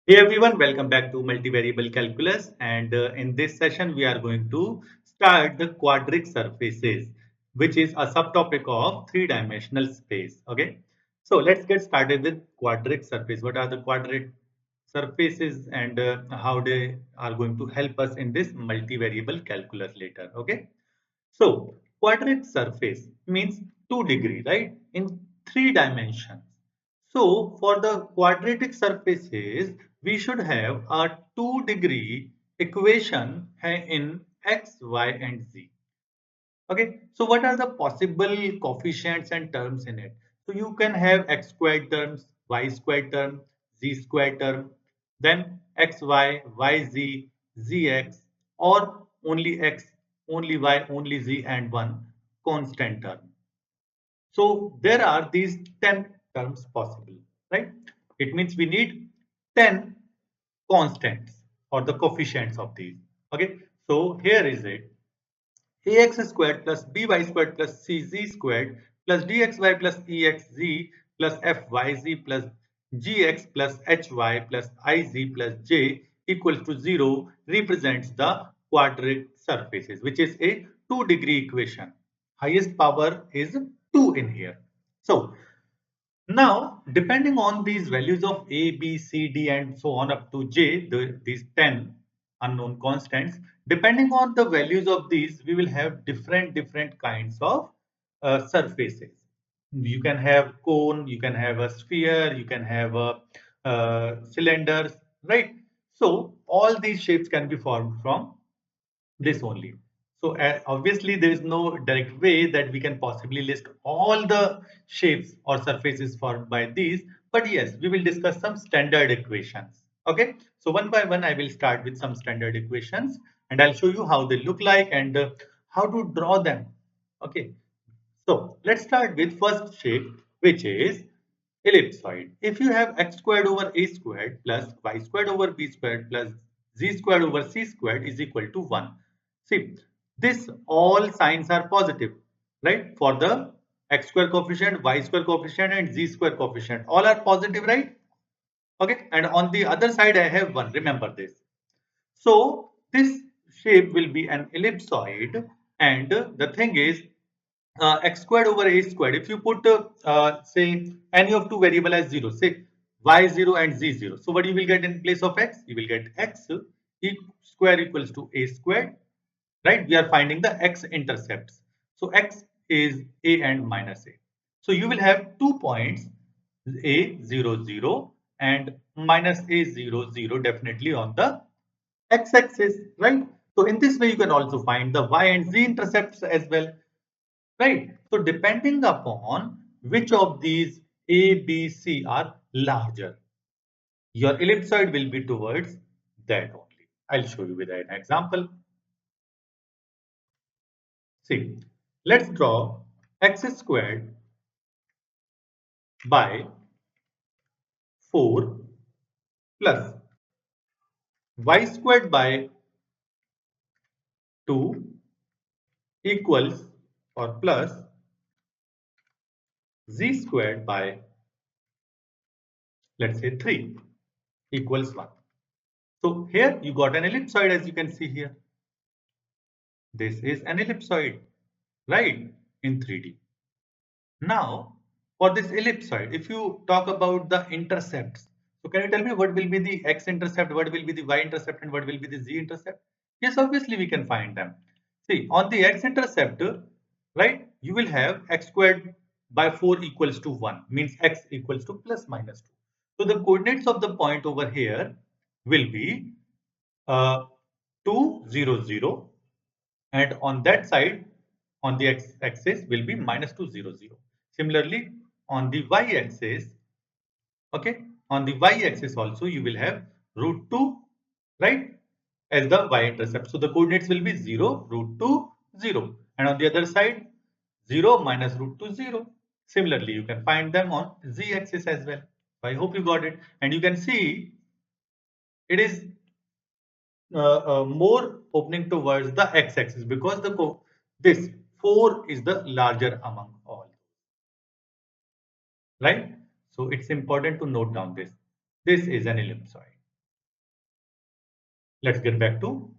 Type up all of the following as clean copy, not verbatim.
Hey everyone, welcome back to Multivariable Calculus, and in this session we are going to start the quadric surfaces, which is a subtopic of three-dimensional space. Okay, so let's get started with quadric surface. What are the quadric surfaces and how they are going to help us in this multivariable calculus later? Okay, so quadric surface means 2 degree, right? In 3 dimensions. So for the quadratic surfaces, we should have a 2 degree equation in x, y, and z. Okay, so what are the possible coefficients and terms in it? So you can have x squared terms, y squared term, z squared term, then xy, yz, zx, or only x, only y, only z, and one constant term. So there are these 10 terms possible, right? It means we need 10 constants or the coefficients of these. Okay, so here is it. Ax squared plus by squared plus cz squared plus dxy plus exz plus fyz plus gx plus hy plus iz plus j equals to 0 represents the quadratic surfaces, which is a 2 degree equation. Highest power is 2 in here. So now, depending on these values of a, b, c, d, and so on up to j, these 10 unknown constants, depending on the values of these, we will have different kinds of surfaces. You can have cone, you can have a sphere, you can have a cylinders, right? So all these shapes can be formed from this only. So obviously there is no direct way that we can possibly list all the shapes or surfaces formed by these, but yes, we will discuss some standard equations. Okay, so one by one I will start with some standard equations and I'll show you how they look like and how to draw them. Okay, so let's start with first shape, which is ellipsoid. If you have x squared over a squared plus y squared over b squared plus z squared over c squared is equal to 1. See, this all signs are positive, right? For the x square coefficient, y square coefficient and z square coefficient. All are positive, right? Okay. And on the other side, I have 1. Remember this. So this shape will be an ellipsoid. And the thing is, x squared over a squared. If you put say any of two variable as 0, say y0 and z0. So what you will get in place of x? You will get x square equals to a squared, right? We are finding the x intercepts. So x is a and minus a. So you will have 2 points a 0 0 and minus a 0 0 definitely on the x-axis, right? So in this way you can also find the y and z intercepts as well. Right. So depending upon which of these A, B, C are larger, your ellipsoid will be towards that only. I'll show you with an example. See, let's draw x squared by 4 plus y squared by 2 equals or plus z squared by, let's say, 3 equals 1. So here you got an ellipsoid, as you can see here. This is an ellipsoid, right, in 3D. Now, for this ellipsoid, if you talk about the intercepts, so can you tell me what will be the x-intercept, what will be the y-intercept, and what will be the z-intercept? Yes, obviously we can find them. See, on the x-intercept, right, you will have x squared by 4 equals to 1, means x equals to plus minus 2. So the coordinates of the point over here will be uh, 2, 0, 0, and on that side, on the x-axis will be minus 2, 0, 0. Similarly, on the y-axis, okay, on the y-axis also you will have root 2, right, as the y-intercept. So the coordinates will be 0, root 2, 0. And on the other side, 0 minus root 2, 0. Similarly, you can find them on z-axis as well. So I hope you got it. And you can see it is more opening towards the x-axis because this 4 is the larger among all, right? So it's important to note down this. This is an ellipsoid. Let's get back to.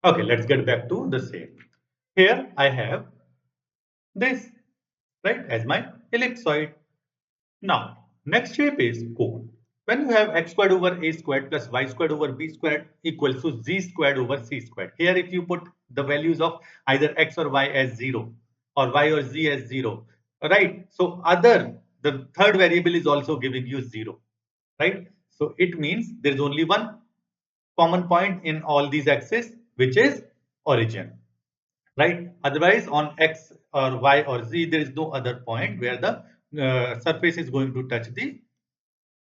Okay, let's get back to the same. Here I have this, right, as my ellipsoid. Now, next shape is cone. When you have x squared over a squared plus y squared over b squared equals to z squared over c squared. Here if you put the values of either x or y as 0 or y or z as 0, right? So the third variable is also giving you 0, right? So it means there is only one common point in all these axes, which is origin, right? Otherwise, on x or y or z, there is no other point where the surface is going to touch the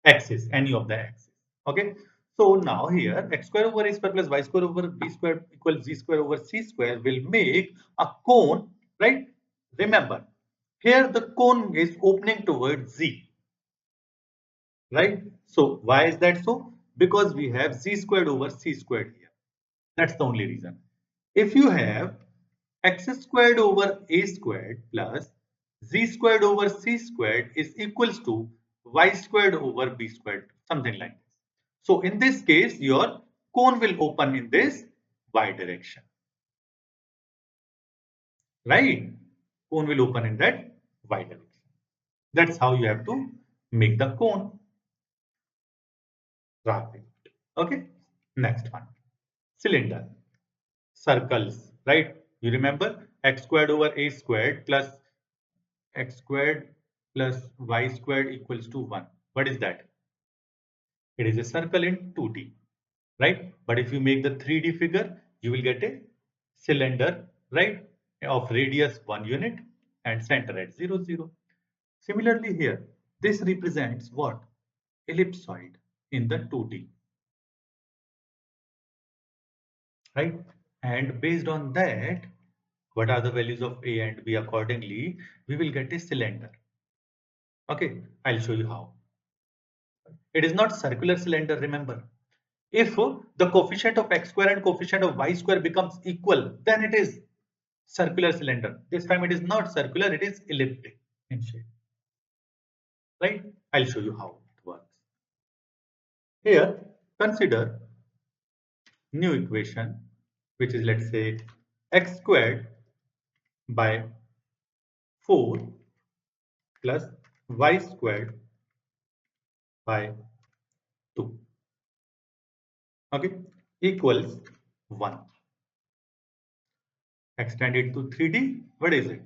axis, any of the axis. Okay. So now here, x square over a square plus y square over b square equals z square over c square will make a cone, right? Remember, here the cone is opening towards z, right? So why is that so? Because we have z squared over c squared here. That's the only reason. If you have x squared over a squared plus z squared over c squared is equals to y squared over b squared, something like this. So in this case, your cone will open in this y direction, right? Cone will open in that y direction. That's how you have to make the cone graphic. Okay. Next one, cylinder, circles, right? You remember x squared over a squared plus x squared plus y squared equals to 1. What is that? It is a circle in 2D, right? But if you make the 3D figure, you will get a cylinder, right? Of radius 1 unit and center at 0, 0. Similarly here, this represents what? Ellipsoid in the 2D, right? And based on that, what are the values of A and B accordingly, we will get a cylinder. Okay, I'll show you how. It is not circular cylinder, remember. If the coefficient of x square and coefficient of y square becomes equal, then it is circular cylinder. This time it is not circular, it is elliptic in shape. Right? I'll show you how it works. Here, consider new equation, which is, let's say, x squared by 4 plus y squared by 2. Okay, equals 1. Extend it to 3D. What is it?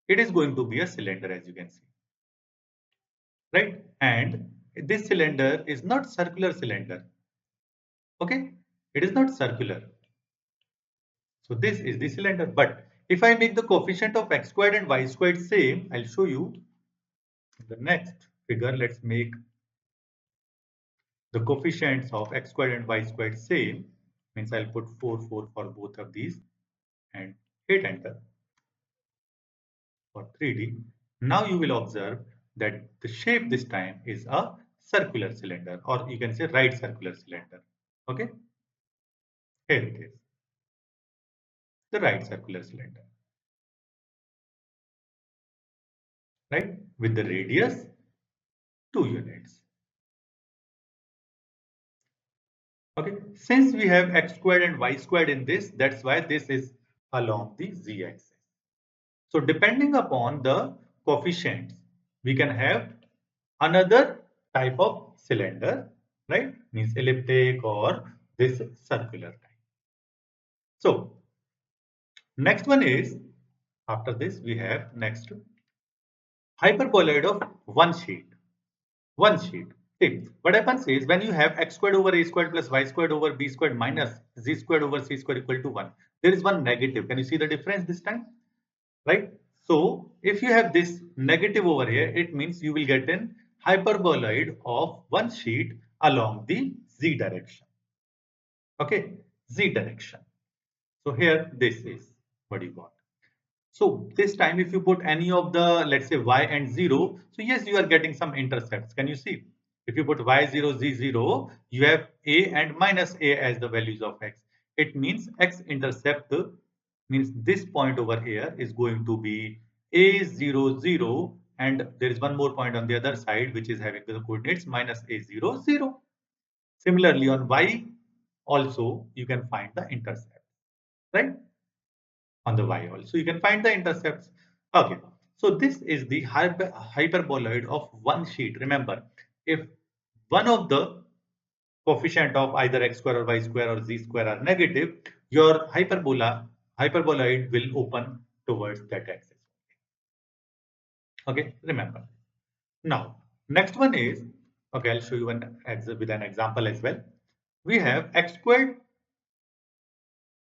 It is going to be a cylinder, as you can see, right? And this cylinder is not circular cylinder. Okay, it is not circular. So this is the cylinder. But if I make the coefficient of x squared and y squared same, I'll show you the next figure. Let's make the coefficients of x squared and y squared same. Means I'll put 4, 4 for both of these and hit enter for 3D. Now you will observe that the shape this time is a circular cylinder, or you can say right circular cylinder. Okay, here it is, the right circular cylinder, right, with the radius 2 units. Okay, since we have x squared and y squared in this, that's why this is along the z axis. So depending upon the coefficients, we can have another type of cylinder, right? Means elliptic or this circular type. So next one is, after this we have next hyperboloid of one sheet. One sheet. See, what happens is when you have x squared over a squared plus y squared over b squared minus z squared over c squared equal to 1, there is one negative. Can you see the difference this time? Right? So if you have this negative over here, it means you will get an hyperboloid of one sheet along the z direction. Okay, z direction. So here this is what you got. So this time if you put any of the, let's say, y and 0, so yes, you are getting some intercepts. Can you see? If you put y0, z0, you have a and minus a as the values of x. It means x intercept means this point over here is going to be a0, 0 and there is one more point on the other side which is having the coordinates minus a0, 0. Similarly, on y also you can find the intercept, right? On the y also you can find the intercepts. Okay, so this is the hyperboloid of one sheet. Remember, if one of the coefficient of either x square or y square or z square are negative, your hyperboloid will open towards that axis. Okay, remember. Now, next one is, okay, I'll show you with an example as well. We have x squared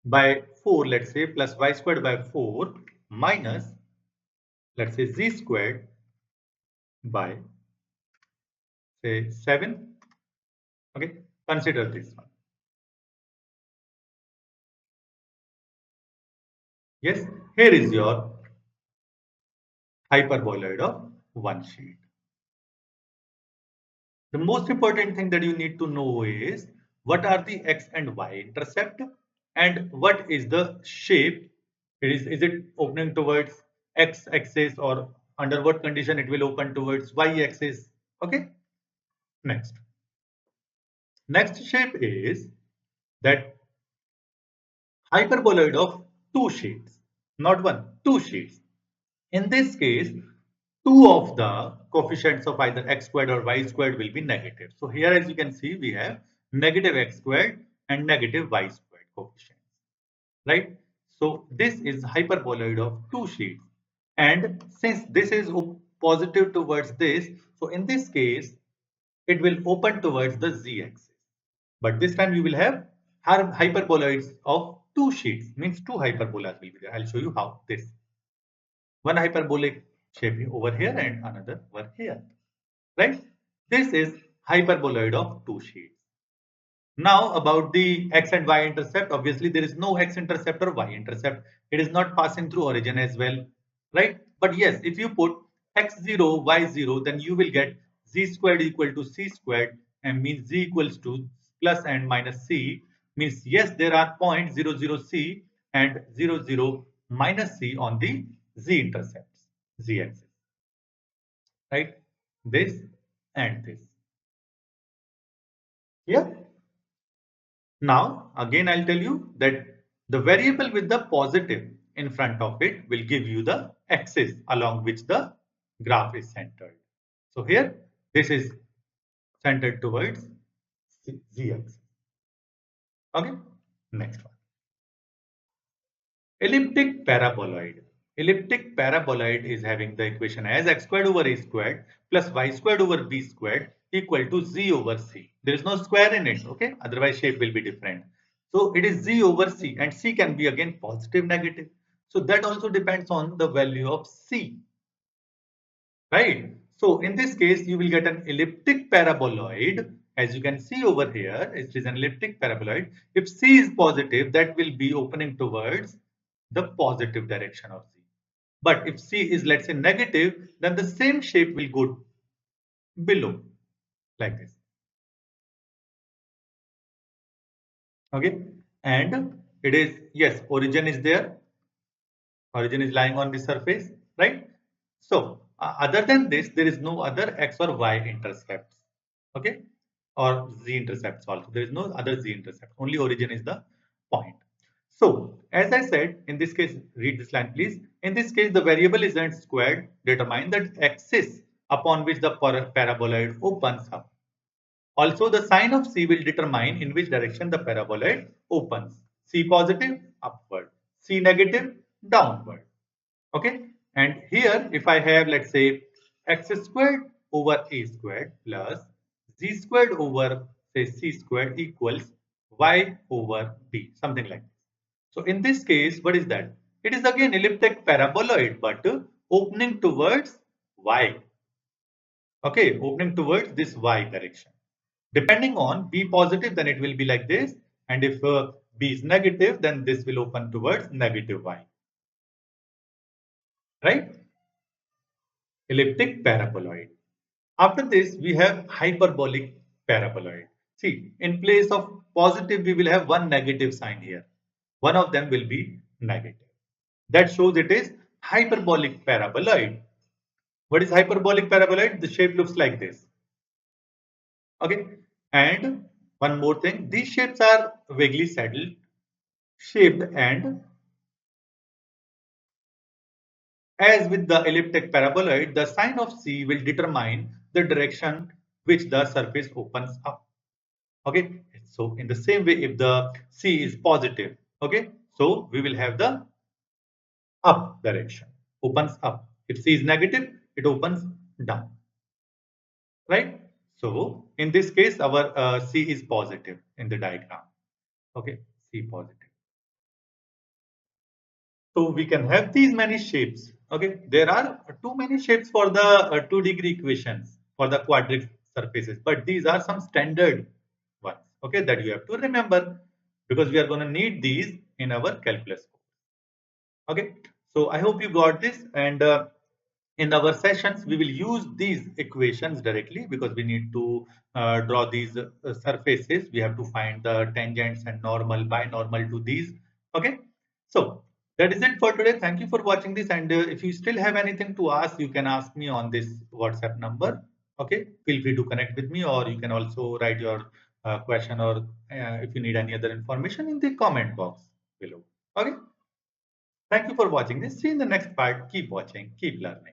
by 4, let's say, plus y squared by 4 minus, let's say, z squared by, say, 7. Okay, consider this one. Yes, here is your hyperboloid of one sheet. The most important thing that you need to know is what are the x and y intercept and what is the shape. Is it opening towards x axis or under what condition it will open towards y axis? Okay. Next. Next shape is that hyperboloid of two sheets, not one, two sheets. In this case, two of the coefficients of either x squared or y squared will be negative. So here, as you can see, we have negative x squared and negative y squared coefficients, right? So this is hyperboloid of two sheets. And since this is positive towards this, so in this case, it will open towards the z-axis. But this time you will have hyperboloids of two sheets, means two hyperbolas will be there. I'll show you how this. One hyperbolic shape over here and another over here, right? This is hyperboloid of two sheets. Now about the x and y intercept, obviously there is no x intercept or y intercept. It is not passing through origin as well, right? But yes, if you put x0, y0, then you will get z squared equal to c squared and means z equals to plus and minus c. Means yes, there are points 0, 0, c and 0, 0 minus c on the z intercepts, z axis, right? This and this. Yeah. Now, again, I'll tell you that the variable with the positive in front of it will give you the axis along which the graph is centered. So here, this is centered towards z axis. Okay, next one. Elliptic paraboloid. Elliptic paraboloid is having the equation as x squared over a squared plus y squared over b squared equal to z over c. There is no square in it, okay? Otherwise shape will be different. So it is z over c and c can be again positive, negative. So that also depends on the value of c, right? So in this case, you will get an elliptic paraboloid. As you can see over here, it is an elliptic paraboloid. If c is positive, that will be opening towards the positive direction of z. But if c is, let's say, negative, then the same shape will go below like this. Okay, and it is, yes, origin is there. Origin is lying on the surface, right? So other than this, there is no other x or y intercepts. Okay, or z intercepts also. There is no other z intercept. Only origin is the point. So as I said, in this case, read this line please. In this case, the variable is n squared. Determine the axis upon which the paraboloid opens up. Also, the sign of C will determine in which direction the paraboloid opens. C positive, upward. C negative, downward. Okay. And here, if I have, let's say, x squared over a squared plus z squared over, say, c squared equals y over b, something like this. So in this case, what is that? It is again elliptic paraboloid, but opening towards y. Okay, opening towards this y direction. Depending on B positive, then it will be like this. And if B is negative, then this will open towards negative y. Right? Elliptic paraboloid. After this, we have hyperbolic paraboloid. See, in place of positive, we will have one negative sign here. One of them will be negative. That shows it is hyperbolic paraboloid. What is hyperbolic paraboloid? The shape looks like this. Okay. And one more thing, these shapes are vaguely saddled, shaped, and as with the elliptic paraboloid, the sign of C will determine the direction which the surface opens up. Okay. So in the same way, if the C is positive, okay, so we will have the up direction, opens up. If C is negative, it opens down, right? So in this case, our C is positive in the diagram. Okay, C positive. So we can have these many shapes. Okay, there are too many shapes for the 2-degree equations for the quadric surfaces, but these are some standard ones. Okay, that you have to remember because we are going to need these in our calculus. Okay, so I hope you got this, and in our sessions we will use these equations directly because we need to draw these surfaces. We have to find the tangents and normal, binormal to these. Okay, so that is it for today. Thank you for watching this, and if you still have anything to ask, you can ask me on this WhatsApp number. Okay, feel free to connect with me, or you can also write your question, or if you need any other information in the comment box below. Okay. Thank you for watching this. See you in the next part. Keep watching, keep learning.